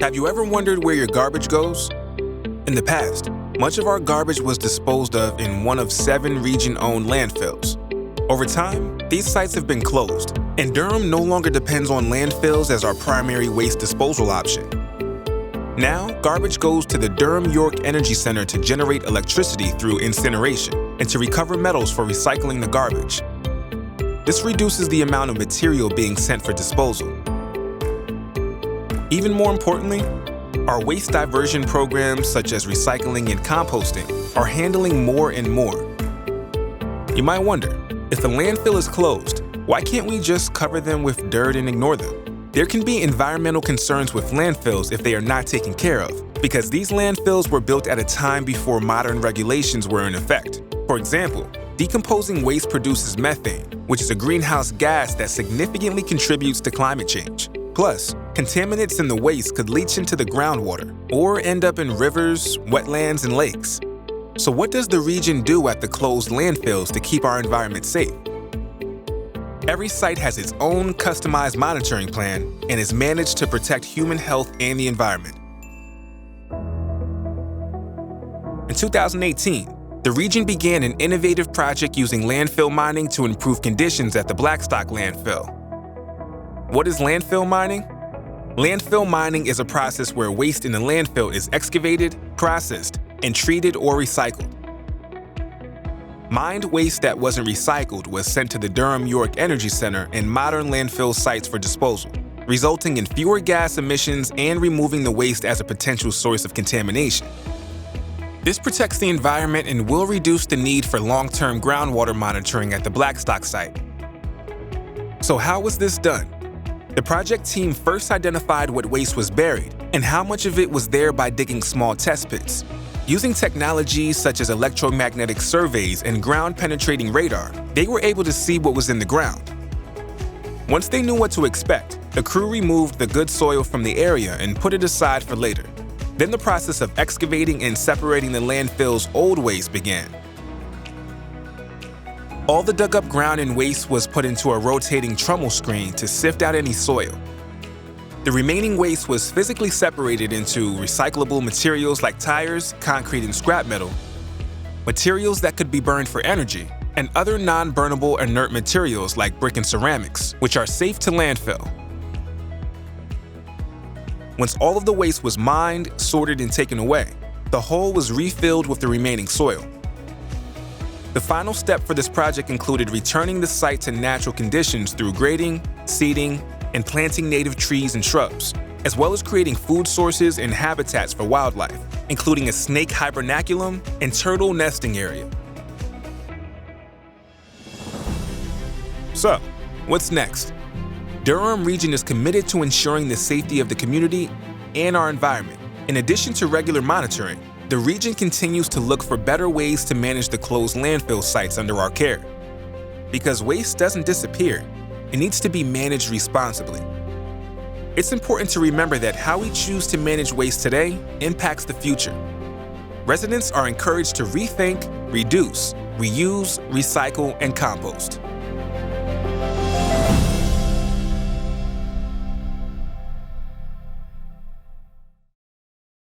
Have you ever wondered where your garbage goes? In the past, much of our garbage was disposed of in one of 7 region-owned landfills. Over time, these sites have been closed, and Durham no longer depends on landfills as our primary waste disposal option. Now, garbage goes to the Durham York Energy Center to generate electricity through incineration and to recover metals for recycling the garbage. This reduces the amount of material being sent for disposal. Even more importantly, our waste diversion programs such as recycling and composting are handling more and more. You might wonder, if a landfill is closed, why can't we just cover them with dirt and ignore them? There can be environmental concerns with landfills if they are not taken care of, because these landfills were built at a time before modern regulations were in effect. For example, decomposing waste produces methane, which is a greenhouse gas that significantly contributes to climate change. Plus, contaminants in the waste could leach into the groundwater or end up in rivers, wetlands, and lakes. So what does the region do at the closed landfills to keep our environment safe? Every site has its own customized monitoring plan and is managed to protect human health and the environment. In 2018, the region began an innovative project using landfill mining to improve conditions at the Blackstock landfill. What is landfill mining? Landfill mining is a process where waste in a landfill is excavated, processed, and treated or recycled. Mined waste that wasn't recycled was sent to the Durham York Energy Center and modern landfill sites for disposal, resulting in fewer gas emissions and removing the waste as a potential source of contamination. This protects the environment and will reduce the need for long-term groundwater monitoring at the Blackstock site. So how was this done? The project team first identified what waste was buried and how much of it was there by digging small test pits. Using technologies such as electromagnetic surveys and ground-penetrating radar, they were able to see what was in the ground. Once they knew what to expect, the crew removed the good soil from the area and put it aside for later. Then the process of excavating and separating the landfill's old waste began. All the dug-up ground and waste was put into a rotating trommel screen to sift out any soil. The remaining waste was physically separated into recyclable materials like tires, concrete, and scrap metal, materials that could be burned for energy, and other non-burnable inert materials like brick and ceramics, which are safe to landfill. Once all of the waste was mined, sorted, and taken away, the hole was refilled with the remaining soil. The final step for this project included returning the site to natural conditions through grading, seeding, and planting native trees and shrubs, as well as creating food sources and habitats for wildlife, including a snake hibernaculum and turtle nesting area. So, what's next? Durham Region is committed to ensuring the safety of the community and our environment. In addition to regular monitoring, the region continues to look for better ways to manage the closed landfill sites under our care. Because waste doesn't disappear, it needs to be managed responsibly. It's important to remember that how we choose to manage waste today impacts the future. Residents are encouraged to rethink, reduce, reuse, recycle, and compost.